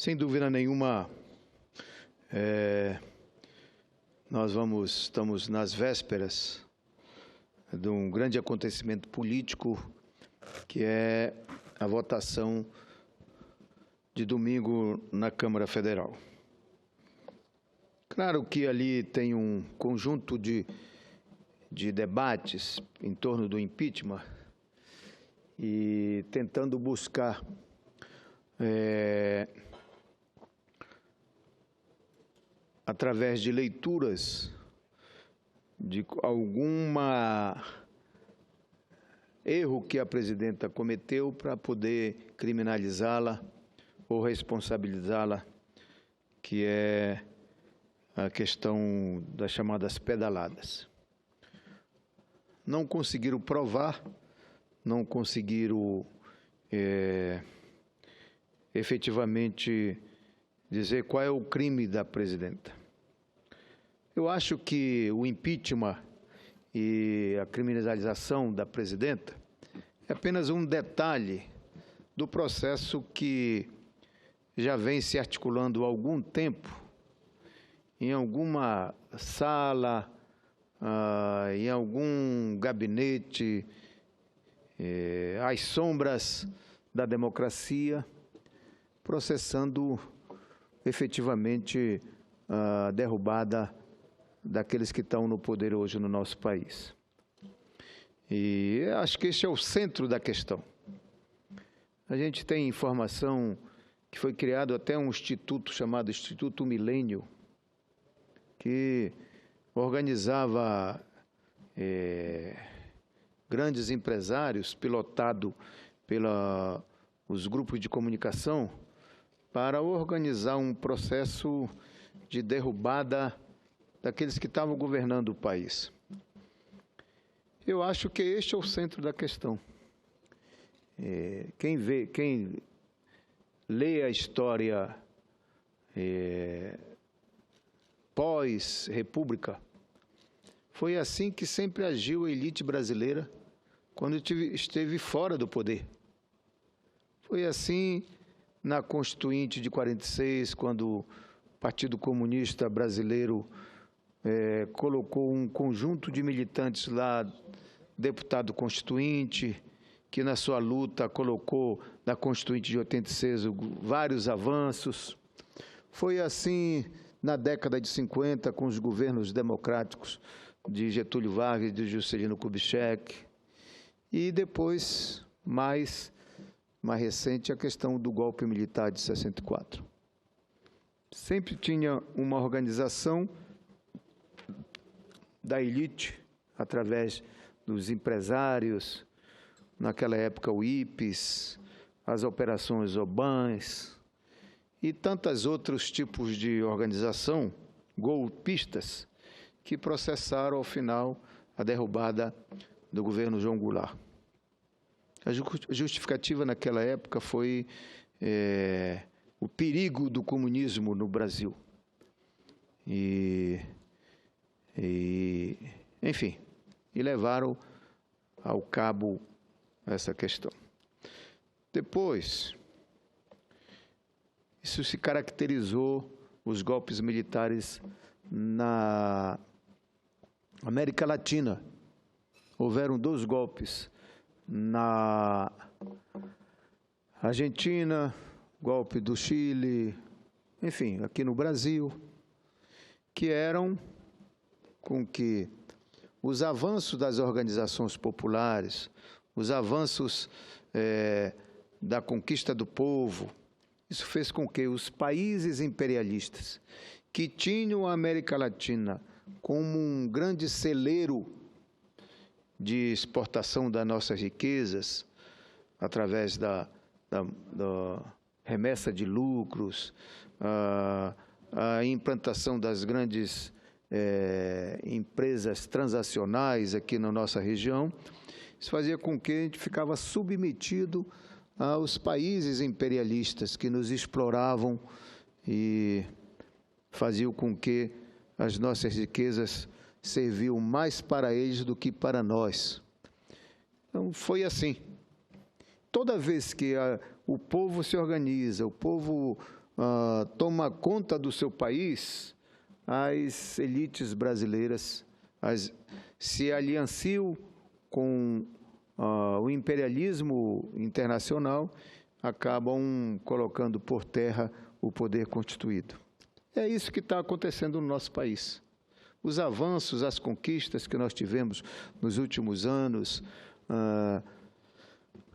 Sem dúvida nenhuma, estamos nas vésperas de um grande acontecimento político, que é a votação de domingo na Câmara Federal. Claro que ali tem um conjunto de debates em torno do impeachment e tentando buscar através de leituras de alguma erro que a presidenta cometeu para poder criminalizá-la ou responsabilizá-la, que é a questão das chamadas pedaladas. Não conseguiram provar, não conseguiram efetivamente dizer qual é o crime da presidenta. Eu acho que o impeachment e a criminalização da presidenta é apenas um detalhe do processo que já vem se articulando há algum tempo em alguma sala, em algum gabinete, às sombras da democracia, processando efetivamente a derrubada daqueles que estão no poder hoje no nosso país. E acho que esse é o centro da questão. A gente tem informação que foi criado até um instituto chamado Instituto Milênio, que organizava grandes empresários, pilotado pelos grupos de comunicação, para organizar um processo de derrubada daqueles que estavam governando o país. Eu acho que este é o centro da questão. Quem lê a história pós-república, foi assim que sempre agiu a elite brasileira quando esteve fora do poder. Foi assim na Constituinte de 46, quando o Partido Comunista Brasileiro colocou um conjunto de militantes lá, deputado constituinte, que na sua luta colocou na Constituinte de 86 vários avanços. Foi assim na década de 50, com os governos democráticos de Getúlio Vargas e de Juscelino Kubitschek. E depois, mais recente, a questão do golpe militar de 64. Sempre tinha uma organização da elite, através dos empresários, naquela época o IPES, as operações OBANs e tantos outros tipos de organização golpistas que processaram, ao final, a derrubada do governo João Goulart. A justificativa naquela época foi o perigo do comunismo no Brasil. Enfim, levaram ao cabo essa questão. Depois, isso se caracterizou os golpes militares na América Latina. Houveram 2 golpes na Argentina, golpe do Chile, enfim, aqui no Brasil, que eram com que os avanços das organizações populares, os avanços da conquista do povo, isso fez com que os países imperialistas, que tinham a América Latina como um grande celeiro de exportação das nossas riquezas, através da remessa de lucros, a implantação das grandes empresas transacionais aqui na nossa região, isso fazia com que a gente ficava submetido aos países imperialistas que nos exploravam e faziam com que as nossas riquezas serviam mais para eles do que para nós. Então, foi assim. Toda vez que o povo se organiza, o povo toma conta do seu país, as elites brasileiras se alianciam com o imperialismo internacional, acabam colocando por terra o poder constituído. É isso que está acontecendo no nosso país. Os avanços, as conquistas que nós tivemos nos últimos anos,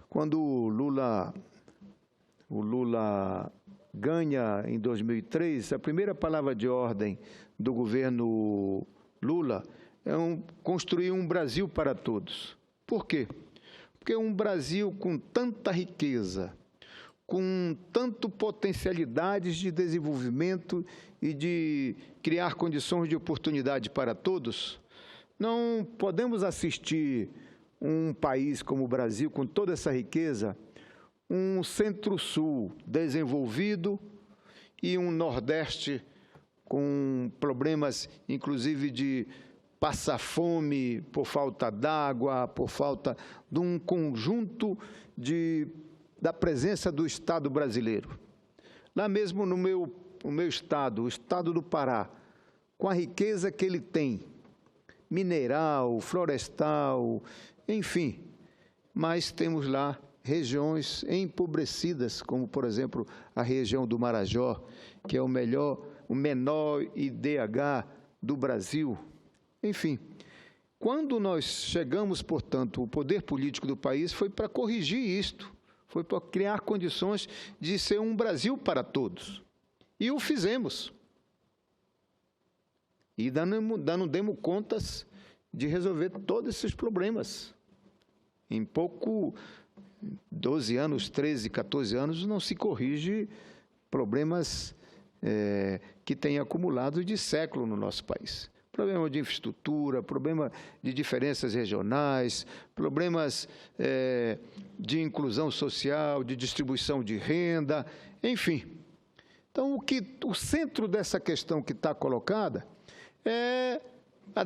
quando o Lula ganha em 2003, a primeira palavra de ordem do governo Lula é construir um Brasil para todos. Por quê? Porque um Brasil com tanta riqueza, com tanto potencialidades de desenvolvimento e de criar condições de oportunidade para todos, não podemos assistir um país como o Brasil, com toda essa riqueza, um centro-sul desenvolvido e um nordeste com problemas, inclusive, de passar fome por falta d'água, por falta de um conjunto da presença do Estado brasileiro. Lá mesmo no meu estado, o estado do Pará, com a riqueza que ele tem, mineral, florestal, enfim, mas temos lá regiões empobrecidas, como, por exemplo, a região do Marajó, que é o menor IDH do Brasil. Enfim, quando nós chegamos, portanto, o poder político do país foi para corrigir isto, foi para criar condições de ser um Brasil para todos. E o fizemos. E não demos contas de resolver todos esses problemas. Em 12 anos, 13, 14 anos, não se corrige problemas que têm acumulado de século no nosso país. Problema de infraestrutura, problema de diferenças regionais, problemas de inclusão social, de distribuição de renda, enfim. Então, o centro dessa questão que está colocada é a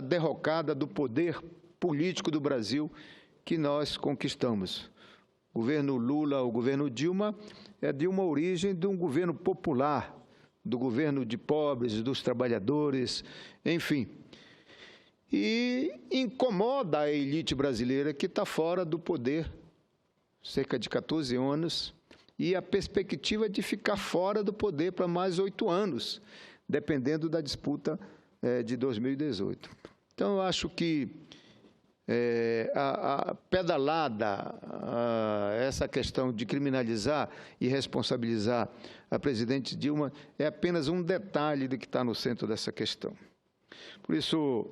derrocada do poder político do Brasil que nós conquistamos. O governo Lula, o governo Dilma, é de uma origem de um governo popular, do governo de pobres, dos trabalhadores, enfim. E incomoda a elite brasileira que está fora do poder, cerca de 14 anos, e a perspectiva de ficar fora do poder para mais 8 anos, dependendo da disputa de 2018. Então, eu acho que a pedalada, essa questão de criminalizar e responsabilizar a presidente Dilma é apenas um detalhe do que está no centro dessa questão. Por isso,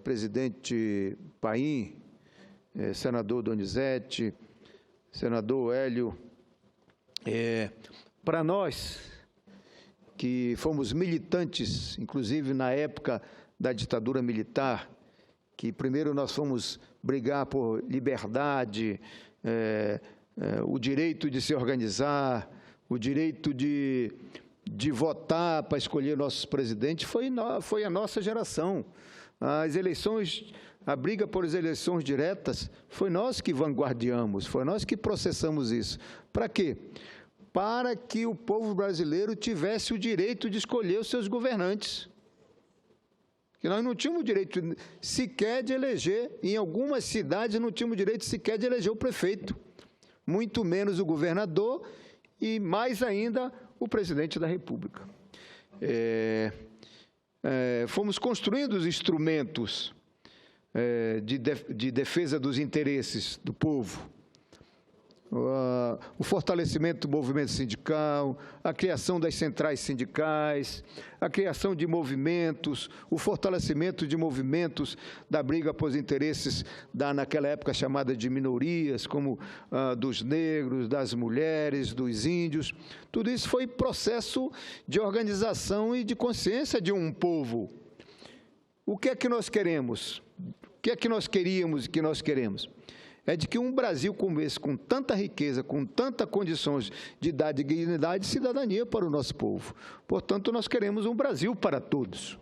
presidente Paim, senador Donizete, senador Hélio, para nós que fomos militantes, inclusive na época da ditadura militar, que primeiro nós fomos brigar por liberdade, o direito de se organizar, o direito de votar para escolher nossos presidentes, foi a nossa geração. As eleições, a briga por as eleições diretas, foi nós que vanguardiamos, foi nós que processamos isso. Para quê? Para que o povo brasileiro tivesse o direito de escolher os seus governantes. Que nós não tínhamos direito sequer de eleger, em algumas cidades não tínhamos direito sequer de eleger o prefeito, muito menos o governador e mais ainda o presidente da República. Fomos construindo os instrumentos de defesa dos interesses do povo, o fortalecimento do movimento sindical, a criação das centrais sindicais, a criação de movimentos, o fortalecimento de movimentos da briga por interesses naquela época chamada de minorias, como dos negros, das mulheres, dos índios. Tudo isso foi processo de organização e de consciência de um povo. O que é que nós queremos? O que é que nós queríamos e que nós queremos? É de que um Brasil como esse, com tanta riqueza, com tantas condições de dar dignidade e cidadania para o nosso povo. Portanto, nós queremos um Brasil para todos,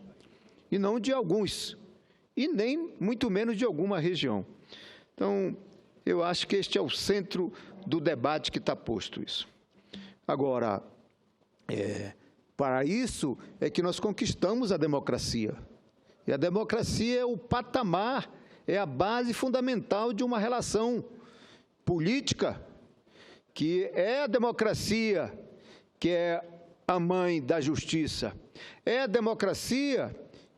e não de alguns, e nem muito menos de alguma região. Então, eu acho que este é o centro do debate que está posto isso. Agora, para isso é que nós conquistamos a democracia. E a democracia é o patamar, é a base fundamental de uma relação política, que é a democracia que é a mãe da justiça, é a democracia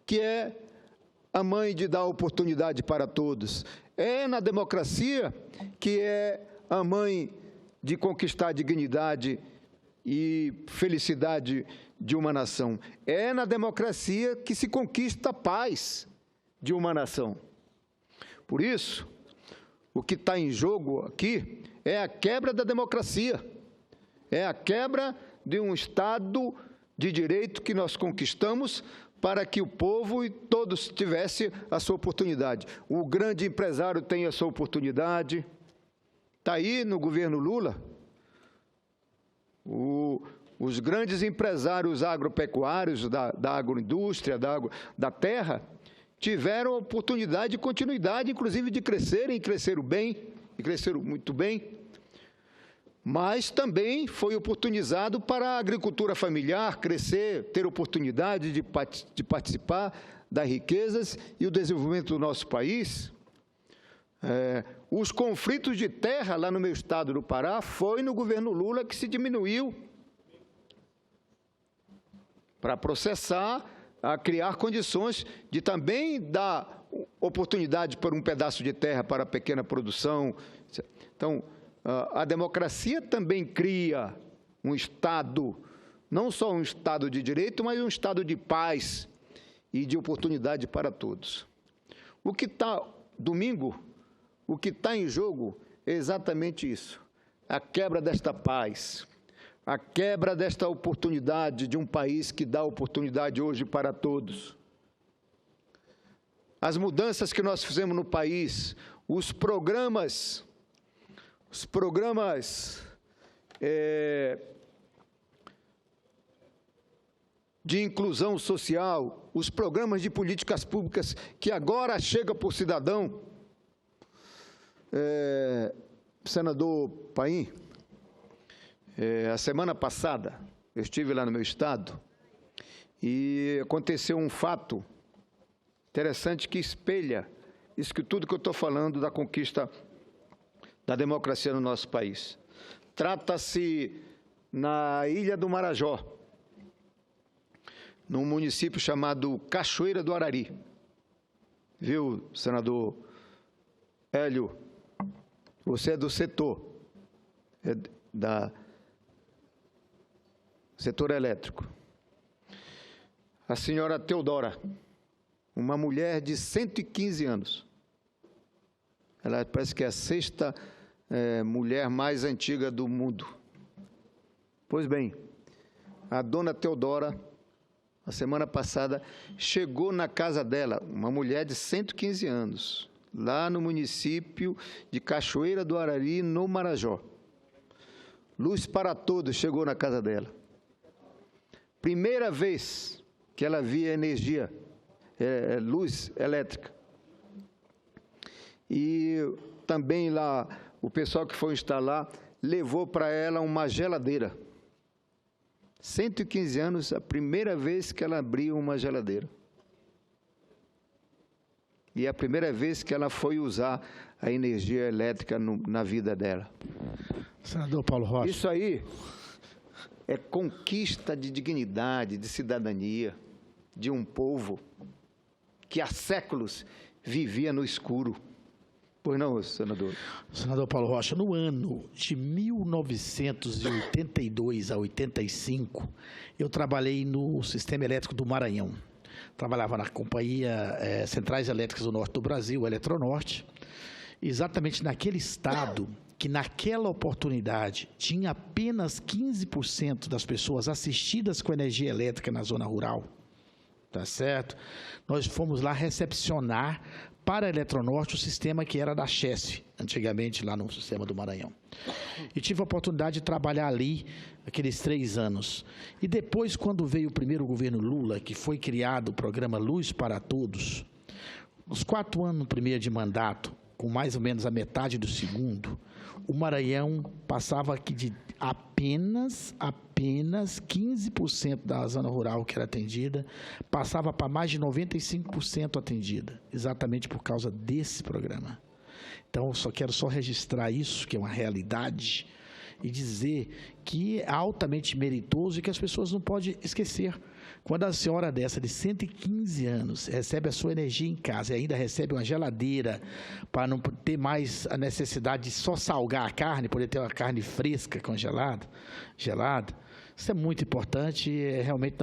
que é a mãe de dar oportunidade para todos, é na democracia que é a mãe de conquistar a dignidade e felicidade de uma nação. É na democracia que se conquista a paz de uma nação. Por isso, o que está em jogo aqui é a quebra da democracia, é a quebra de um Estado de direito que nós conquistamos para que o povo e todos tivessem a sua oportunidade. O grande empresário tem a sua oportunidade. Está aí no governo Lula, os grandes empresários agropecuários da agroindústria, da terra, tiveram oportunidade de continuidade, inclusive de crescerem, e cresceram bem, e cresceram muito bem, mas também foi oportunizado para a agricultura familiar crescer, ter oportunidade de participar das riquezas e o desenvolvimento do nosso país. Os conflitos de terra lá no meu estado do Pará, foi no governo Lula que se diminuiu para processar, a criar condições de também dar oportunidade para um pedaço de terra para a pequena produção. Então, a democracia também cria um Estado, não só um Estado de direito, mas um Estado de paz e de oportunidade para todos. O que está, domingo, o que está em jogo é exatamente isso, a quebra desta paz, a quebra desta oportunidade de um país que dá oportunidade hoje para todos. As mudanças que nós fizemos no país, os programas de inclusão social, os programas de políticas públicas que agora chegam para o cidadão. Senador Paim, a semana passada eu estive lá no meu estado e aconteceu um fato interessante que espelha isso que tudo que eu estou falando da conquista da democracia no nosso país. Trata-se na Ilha do Marajó, num município chamado Cachoeira do Arari. Viu, senador Hélio? Você é do setor, setor elétrico. A senhora Teodora, uma mulher de 115 anos. Ela parece que é a sexta mulher mais antiga do mundo. Pois bem, a dona Teodora, a semana passada, chegou na casa dela, uma mulher de 115 anos, lá no município de Cachoeira do Arari, no Marajó. Luz para Todos chegou na casa dela. Primeira vez que ela via energia, luz elétrica. E também lá, o pessoal que foi instalar levou para ela uma geladeira. 115 anos, a primeira vez que ela abriu uma geladeira. E é a primeira vez que ela foi usar a energia elétrica na vida dela. Senador Paulo Rocha. Isso aí é conquista de dignidade, de cidadania, de um povo que há séculos vivia no escuro. Pois não, senador? Senador Paulo Rocha, no ano de 1982 a 85, eu trabalhei no Sistema Elétrico do Maranhão. Trabalhava na Companhia Centrais Elétricas do Norte do Brasil, Eletronorte, exatamente naquele estado que, naquela oportunidade, tinha apenas 15% das pessoas assistidas com energia elétrica na zona rural. Tá certo? Nós fomos lá recepcionar para a Eletronorte o sistema que era da Chesf, antigamente lá no sistema do Maranhão. E tive a oportunidade de trabalhar ali aqueles 3 anos. E depois, quando veio o primeiro governo Lula, que foi criado o programa Luz para Todos, os 4 anos no primeiro de mandato, com mais ou menos a metade do segundo, o Maranhão passava aqui de apenas 15% da zona rural que era atendida, passava para mais de 95% atendida, exatamente por causa desse programa. Então, eu só quero registrar isso, que é uma realidade, e dizer que é altamente meritoso e que as pessoas não podem esquecer. Quando a senhora dessa de 115 anos recebe a sua energia em casa e ainda recebe uma geladeira para não ter mais a necessidade de só salgar a carne, poder ter uma carne fresca, congelada, gelada, isso é muito importante e realmente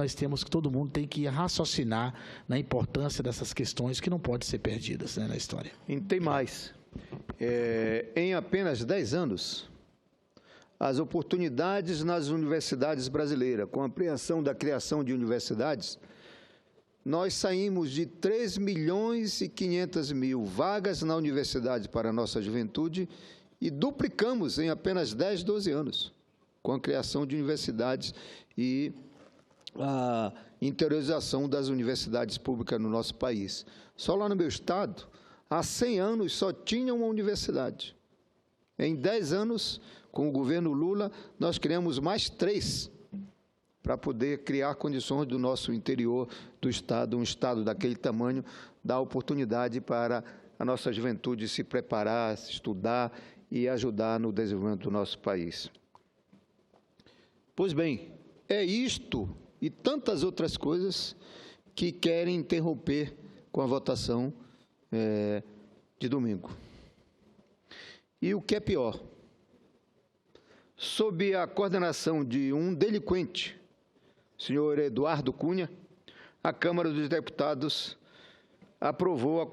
todo mundo tem que raciocinar na importância dessas questões que não podem ser perdidas, né, na história. E tem mais. Em apenas 10 anos, as oportunidades nas universidades brasileiras, com a ampliação da criação de universidades, nós saímos de 3.500.000 vagas na universidade para a nossa juventude e duplicamos em apenas 10, 12 anos, com a criação de universidades e a interiorização das universidades públicas no nosso país. Só lá no meu estado, há 100 anos só tinha uma universidade. Em 10 anos, com o governo Lula, nós criamos mais 3 para poder criar condições do nosso interior do estado, um estado daquele tamanho, dar oportunidade para a nossa juventude se preparar, se estudar e ajudar no desenvolvimento do nosso país. Pois bem, é isto e tantas outras coisas que querem interromper com a votação de domingo. E o que é pior, sob a coordenação de um delinquente, senhor Eduardo Cunha, a Câmara dos Deputados aprovou a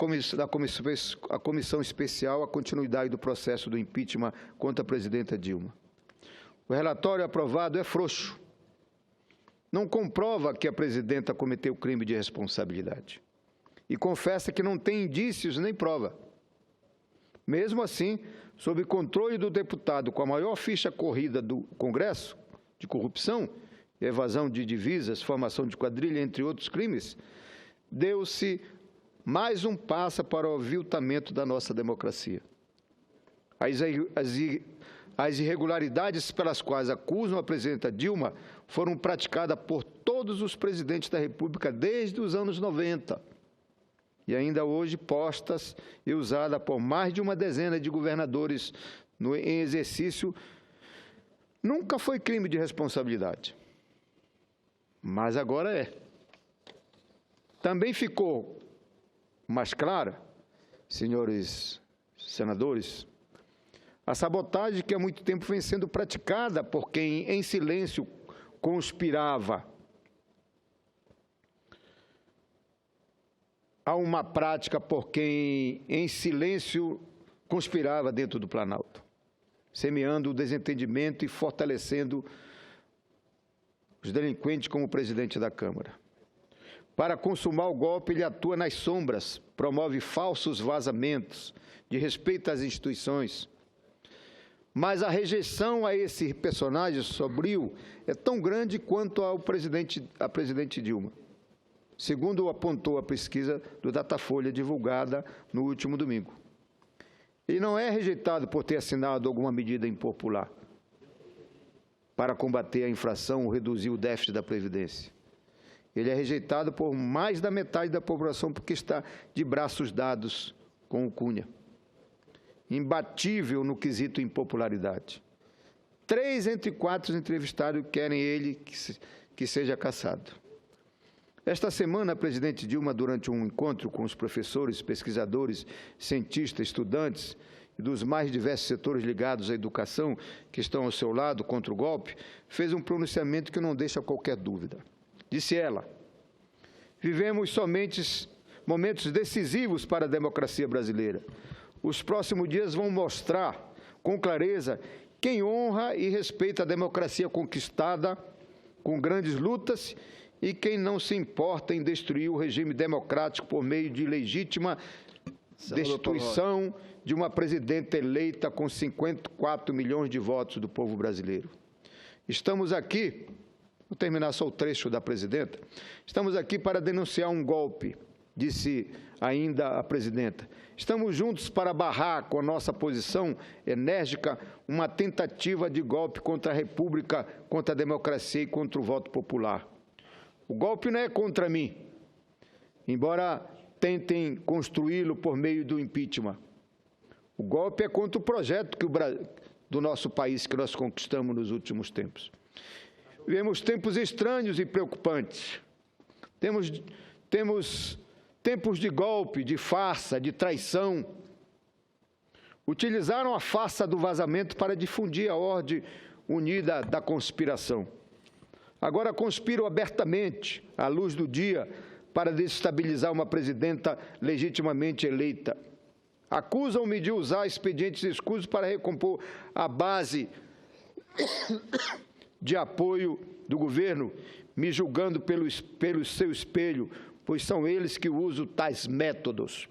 comissão especial a continuidade do processo do impeachment contra a presidenta Dilma. O relatório aprovado é frouxo, não comprova que a presidenta cometeu crime de responsabilidade e confessa que não tem indícios nem prova. Mesmo assim, sob controle do deputado com a maior ficha corrida do Congresso, de corrupção, evasão de divisas, formação de quadrilha, entre outros crimes, deu-se mais um passo para o aviltamento da nossa democracia. As irregularidades pelas quais acusam a presidenta Dilma foram praticadas por todos os presidentes da República desde os anos 90. E ainda hoje postas e usada por mais de uma dezena de governadores em exercício, nunca foi crime de responsabilidade. Mas agora é. Também ficou mais clara, senhores senadores, a sabotagem que há muito tempo vem sendo praticada por quem, em silêncio, conspirava. Há uma prática por quem, em silêncio, conspirava dentro do Planalto, semeando o desentendimento e fortalecendo os delinquentes como presidente da Câmara. Para consumar o golpe, ele atua nas sombras, promove falsos vazamentos de respeito às instituições. Mas a rejeição a esse personagem sombrio é tão grande quanto a presidente Dilma, segundo apontou a pesquisa do Datafolha divulgada no último domingo. Ele não é rejeitado por ter assinado alguma medida impopular para combater a inflação ou reduzir o déficit da Previdência. Ele é rejeitado por mais da metade da população porque está de braços dados com o Cunha. Imbatível no quesito impopularidade. 3 entre 4 entrevistados querem ele que seja cassado. Esta semana, a presidente Dilma, durante um encontro com os professores, pesquisadores, cientistas, estudantes e dos mais diversos setores ligados à educação que estão ao seu lado contra o golpe, fez um pronunciamento que não deixa qualquer dúvida. Disse ela: vivemos somente momentos decisivos para a democracia brasileira. Os próximos dias vão mostrar com clareza quem honra e respeita a democracia conquistada com grandes lutas e quem não se importa em destruir o regime democrático por meio de legítima destituição de uma presidenta eleita com 54 milhões de votos do povo brasileiro. Estamos aqui, vou terminar só o trecho da presidenta, estamos aqui para denunciar um golpe disse ainda a presidenta. Estamos juntos para barrar, com a nossa posição enérgica, uma tentativa de golpe contra a República, contra a democracia e contra o voto popular. O golpe não é contra mim, embora tentem construí-lo por meio do impeachment. O golpe é contra o projeto do nosso país que nós conquistamos nos últimos tempos. Vivemos tempos estranhos e preocupantes. Temos tempos de golpe, de farsa, de traição. Utilizaram a farsa do vazamento para difundir a ordem unida da conspiração. Agora conspiram abertamente, à luz do dia, para desestabilizar uma presidenta legitimamente eleita. Acusam-me de usar expedientes escusos para recompor a base de apoio do governo, me julgando pelo seu espelho, pois são eles que usam tais métodos.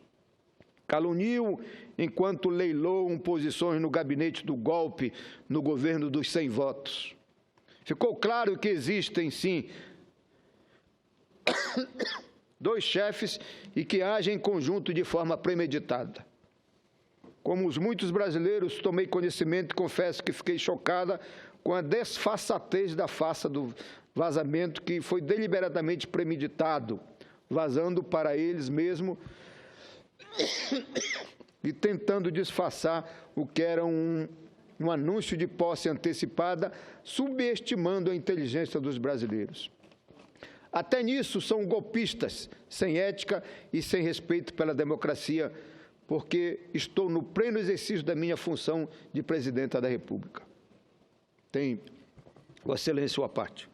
Caluniam enquanto leiloam posições no gabinete do golpe no governo dos 100 votos. Ficou claro que existem, sim, dois chefes e que agem em conjunto de forma premeditada. Como os muitos brasileiros, tomei conhecimento e confesso que fiquei chocada com a desfaçatez da farsa do vazamento que foi deliberadamente premeditado, vazando para eles mesmos e tentando disfarçar o que era um anúncio de posse antecipada, subestimando a inteligência dos brasileiros. Até nisso são golpistas, sem ética e sem respeito pela democracia, porque estou no pleno exercício da minha função de presidenta da República. Tem, Vossa Excelência, sua parte.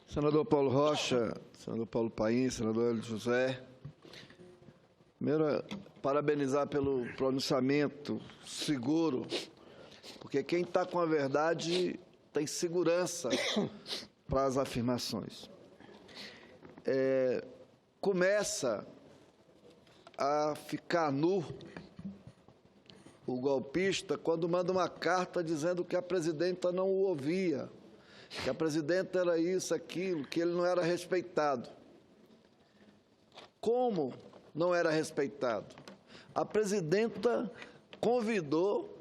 Senador Paulo Rocha, senador Paulo Paim, senador Hélio José. Primeiro, parabenizar pelo pronunciamento seguro, porque quem está com a verdade tem segurança para as afirmações. Começa a ficar nu o golpista quando manda uma carta dizendo que a presidenta não o ouvia, que a presidenta era isso, aquilo, que ele não era respeitado. Como não era respeitado? A presidenta convidou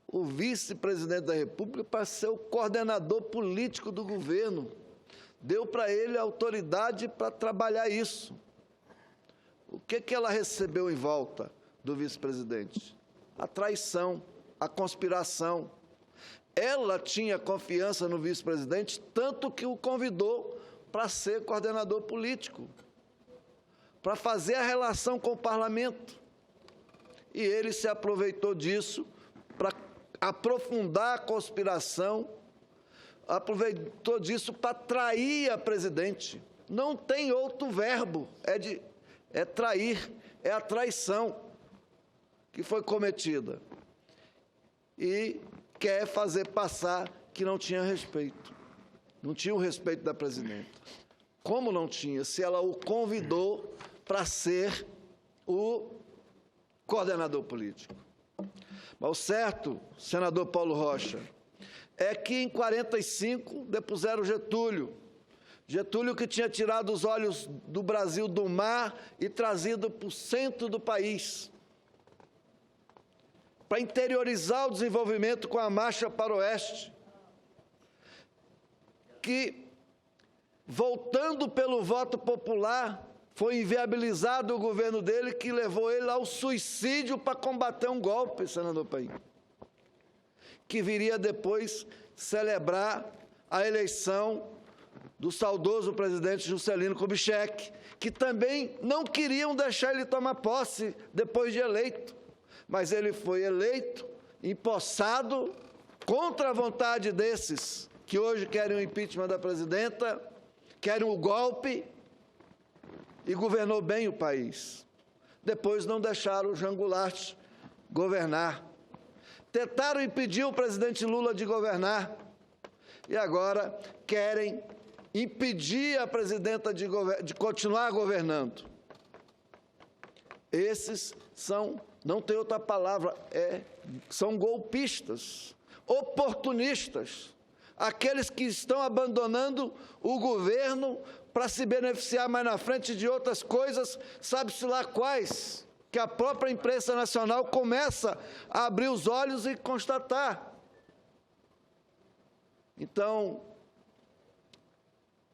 o vice-presidente da República para ser o coordenador político do governo. Deu para ele a autoridade para trabalhar isso. O que ela recebeu em volta do vice-presidente? A traição, a conspiração. Ela tinha confiança no vice-presidente, tanto que o convidou para ser coordenador político, para fazer a relação com o parlamento. E ele se aproveitou disso para aprofundar a conspiração, aproveitou disso para trair a presidente. Não tem outro verbo, é trair, é a traição que foi cometida. E quer fazer passar que não tinha respeito. Não tinha o respeito da presidenta. Como não tinha? Se ela o convidou para ser o coordenador político. Mas o certo, senador Paulo Rocha, é que em 45 depuseram Getúlio. Getúlio que tinha tirado os olhos do Brasil do mar e trazido para o centro do país, para interiorizar o desenvolvimento com a marcha para o oeste, que, voltando pelo voto popular, foi inviabilizado o governo dele, que levou ele ao suicídio para combater um golpe, senador Paim, que viria depois celebrar a eleição do saudoso presidente Juscelino Kubitschek, que também não queriam deixar ele tomar posse depois de eleito, mas ele foi eleito, empossado, contra a vontade desses que hoje querem o impeachment da presidenta, querem o golpe, e governou bem o país. Depois não deixaram o Jean Goulart governar. Tentaram impedir o presidente Lula de governar e agora querem impedir a presidenta de continuar governando. Esses são, não tem outra palavra, são golpistas, oportunistas, aqueles que estão abandonando o governo para se beneficiar mais na frente de outras coisas, sabe-se lá quais, que a própria imprensa nacional começa a abrir os olhos e constatar. Então,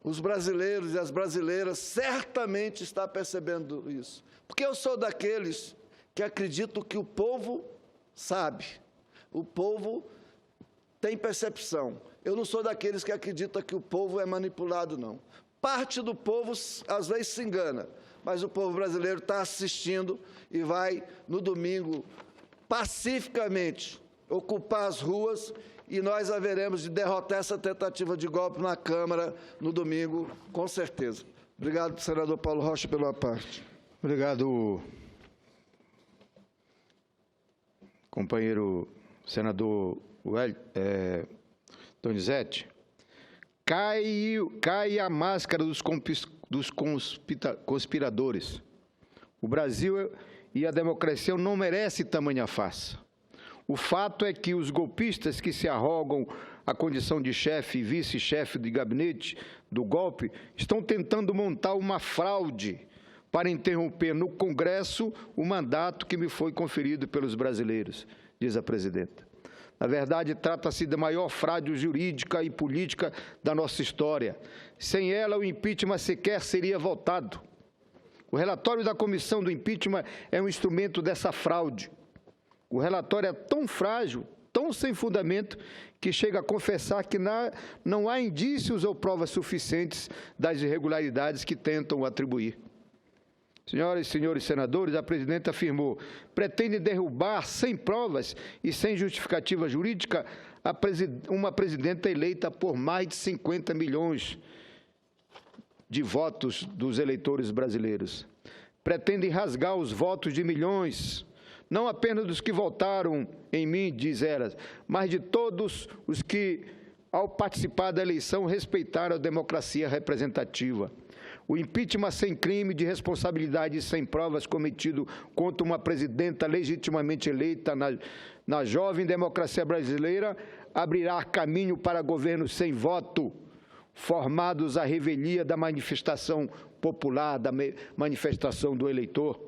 os brasileiros e as brasileiras certamente estão percebendo isso. Porque eu sou daqueles que acreditam que o povo sabe, o povo tem percepção. Eu não sou daqueles que acreditam que o povo é manipulado, não. Parte do povo, às vezes, se engana, mas o povo brasileiro está assistindo e vai, no domingo, pacificamente, ocupar as ruas e nós haveremos de derrotar essa tentativa de golpe na Câmara no domingo, com certeza. Obrigado, senador Paulo Rocha, pela parte. Obrigado, companheiro senador Donizete. Cai a máscara dos conspiradores. O Brasil e a democracia não merecem tamanha farsa. O fato é que os golpistas que se arrogam a condição de chefe e vice-chefe de gabinete do golpe estão tentando montar uma fraude para interromper no Congresso o mandato que me foi conferido pelos brasileiros, diz a presidenta. Na verdade, trata-se da maior fraude jurídica e política da nossa história. Sem ela, o impeachment sequer seria votado. O relatório da comissão do impeachment é um instrumento dessa fraude. O relatório é tão frágil, tão sem fundamento, que chega a confessar que não há indícios ou provas suficientes das irregularidades que tentam atribuir. Senhoras e senhores senadores, a presidenta afirmou: pretende derrubar sem provas e sem justificativa jurídica uma presidenta eleita por mais de 50 milhões de votos dos eleitores brasileiros. Pretende rasgar os votos de milhões, não apenas dos que votaram em mim, diz ela, mas de todos os que, ao participar da eleição, respeitaram a democracia representativa. O impeachment sem crime de responsabilidade e sem provas cometido contra uma presidenta legitimamente eleita na jovem democracia brasileira abrirá caminho para governos sem voto, formados à revelia da manifestação popular, da manifestação do eleitor.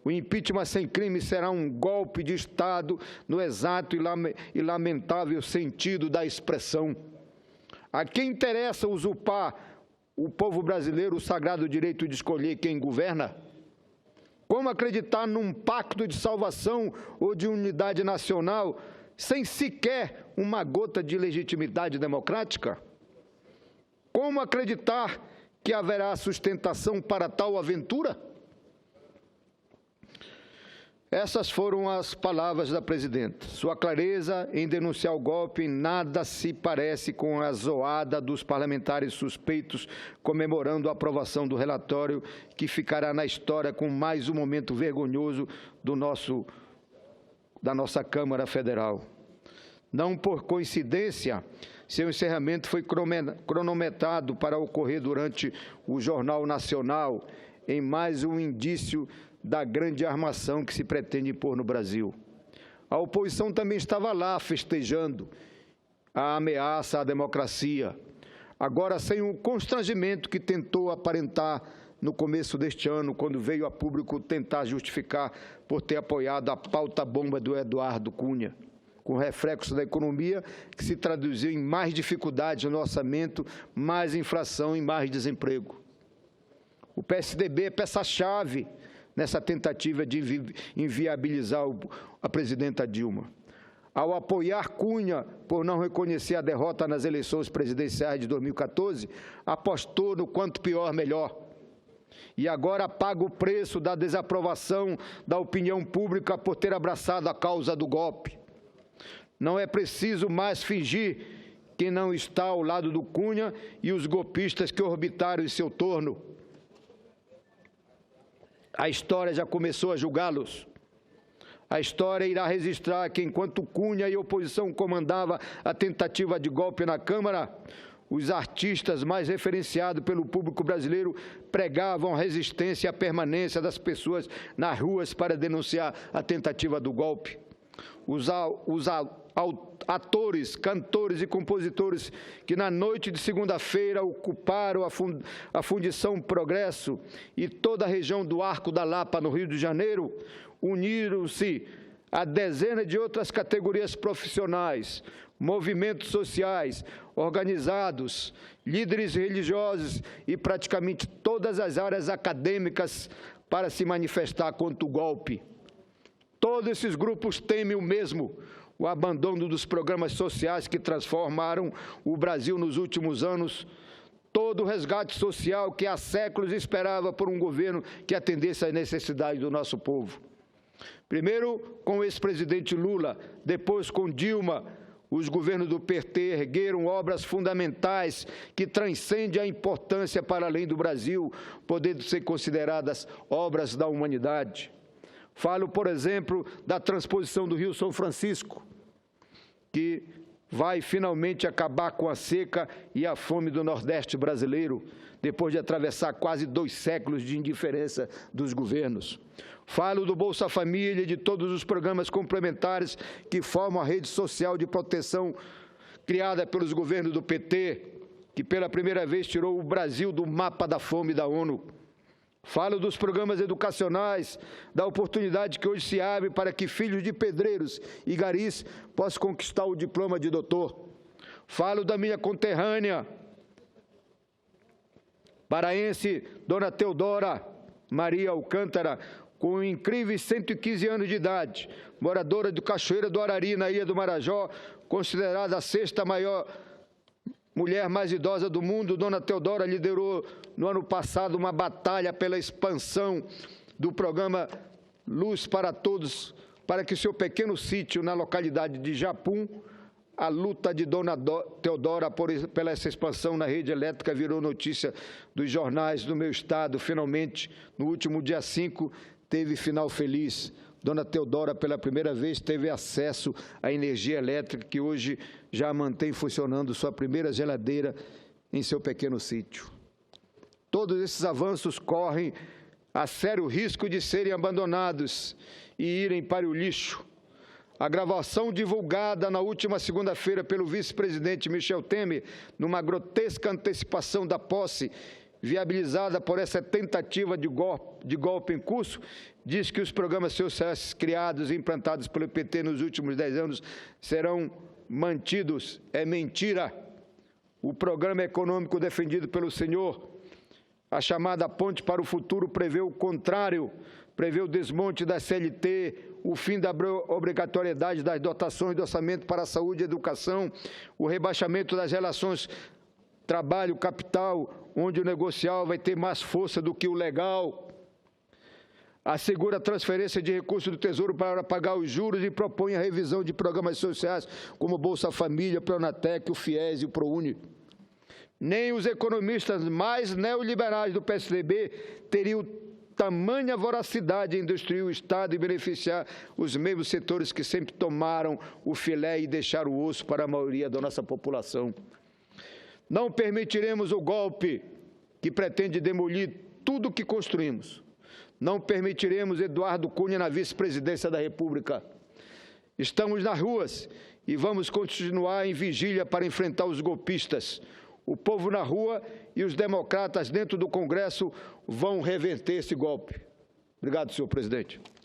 O impeachment sem crime será um golpe de Estado no exato e lamentável sentido da expressão. A quem interessa usurpar o povo brasileiro o sagrado direito de escolher quem governa? Como acreditar num pacto de salvação ou de unidade nacional sem sequer uma gota de legitimidade democrática? Como acreditar que haverá sustentação para tal aventura? Essas foram as palavras da presidenta. Sua clareza em denunciar o golpe em nada se parece com a zoada dos parlamentares suspeitos comemorando a aprovação do relatório, que ficará na história com mais um momento vergonhoso da nossa Câmara Federal. Não por coincidência, seu encerramento foi cronometrado para ocorrer durante o Jornal Nacional, em mais um indício da grande armação que se pretende impor no Brasil. A oposição também estava lá festejando a ameaça à democracia, agora sem o constrangimento que tentou aparentar no começo deste ano, quando veio a público tentar justificar por ter apoiado a pauta-bomba do Eduardo Cunha, com reflexo da economia que se traduziu em mais dificuldades no orçamento, mais inflação e mais desemprego. O PSDB é peça-chave nessa tentativa de inviabilizar a presidenta Dilma. Ao apoiar Cunha por não reconhecer a derrota nas eleições presidenciais de 2014, apostou no quanto pior, melhor. E agora paga o preço da desaprovação da opinião pública por ter abraçado a causa do golpe. Não é preciso mais fingir que não está ao lado do Cunha e os golpistas que orbitaram em seu torno. A história já começou a julgá-los. A história irá registrar que, enquanto Cunha e a oposição comandava a tentativa de golpe na Câmara, os artistas mais referenciados pelo público brasileiro pregavam a resistência e a permanência das pessoas nas ruas para denunciar a tentativa do golpe. Os atores, cantores e compositores que na noite de segunda-feira ocuparam a Fundição Progresso e toda a região do Arco da Lapa, no Rio de Janeiro, uniram-se a dezenas de outras categorias profissionais, movimentos sociais, organizados, líderes religiosos e praticamente todas as áreas acadêmicas para se manifestar contra o golpe. Todos esses grupos temem o mesmo, o abandono dos programas sociais que transformaram o Brasil nos últimos anos, todo o resgate social que há séculos esperava por um governo que atendesse às necessidades do nosso povo. Primeiro com o ex-presidente Lula, depois com Dilma, os governos do PT ergueram obras fundamentais que transcendem a importância para além do Brasil, podendo ser consideradas obras da humanidade. Falo, por exemplo, da transposição do Rio São Francisco, que vai finalmente acabar com a seca e a fome do Nordeste brasileiro, depois de atravessar quase 2 séculos de indiferença dos governos. Falo do Bolsa Família e de todos os programas complementares que formam a rede social de proteção criada pelos governos do PT, que pela primeira vez tirou o Brasil do mapa da fome da ONU. Falo dos programas educacionais, da oportunidade que hoje se abre para que filhos de pedreiros e garis possam conquistar o diploma de doutor. Falo da minha conterrânea paraense, Dona Teodora Maria Alcântara, com incríveis 115 anos de idade, moradora do Cachoeira do Arari, na Ilha do Marajó, considerada a 6ª maior mulher mais idosa do mundo. Dona Teodora liderou no ano passado uma batalha pela expansão do programa Luz para Todos, para que seu pequeno sítio na localidade de Japum, a luta de Dona Teodora pela essa expansão na rede elétrica virou notícia dos jornais do meu estado. Finalmente, no último dia 5, teve final feliz. Dona Teodora, pela primeira vez, teve acesso à energia elétrica, que hoje já mantém funcionando sua primeira geladeira em seu pequeno sítio. Todos esses avanços correm a sério risco de serem abandonados e irem para o lixo. A gravação divulgada na última segunda-feira pelo vice-presidente Michel Temer, numa grotesca antecipação da posse, viabilizada por essa tentativa de golpe em curso, diz que os programas sociais criados e implantados pelo PT nos últimos 10 anos serão mantidos. É mentira. O programa econômico defendido pelo senhor, a chamada Ponte para o Futuro, prevê o contrário, prevê o desmonte da CLT, o fim da obrigatoriedade das dotações do orçamento para a saúde e educação, o rebaixamento das relações trabalho-capital, onde o negocial vai ter mais força do que o legal. Assegura a transferência de recursos do Tesouro para pagar os juros e propõe a revisão de programas sociais como Bolsa Família, Pronatec, o FIES e o ProUni. Nem os economistas mais neoliberais do PSDB teriam tamanha voracidade em destruir o Estado e beneficiar os mesmos setores que sempre tomaram o filé e deixaram o osso para a maioria da nossa população. Não permitiremos o golpe que pretende demolir tudo o que construímos. Não permitiremos Eduardo Cunha na vice-presidência da República. Estamos nas ruas e vamos continuar em vigília para enfrentar os golpistas. O povo na rua e os democratas dentro do Congresso vão reverter esse golpe. Obrigado, senhor presidente.